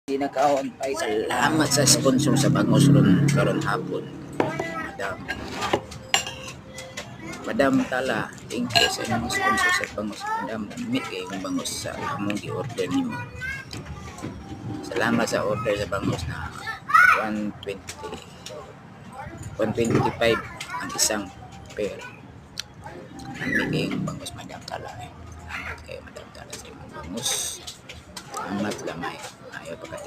Dinakaon ay salamat sa sponsor sa Bangus ron karon hapon. Madam. Madam Tala, thank you sa inyong sponsor sa Bangus. Madam, namit kayo yung Bangus sa among gi-order nimo. Salamat sa order sa Bangus na 120 125 ang isang pair. Namit kayo yung Bangus, Madam Tala. Salamat kayo, Madam Tala, sa inyong Bangus. Salamat lamay. Ayaw pa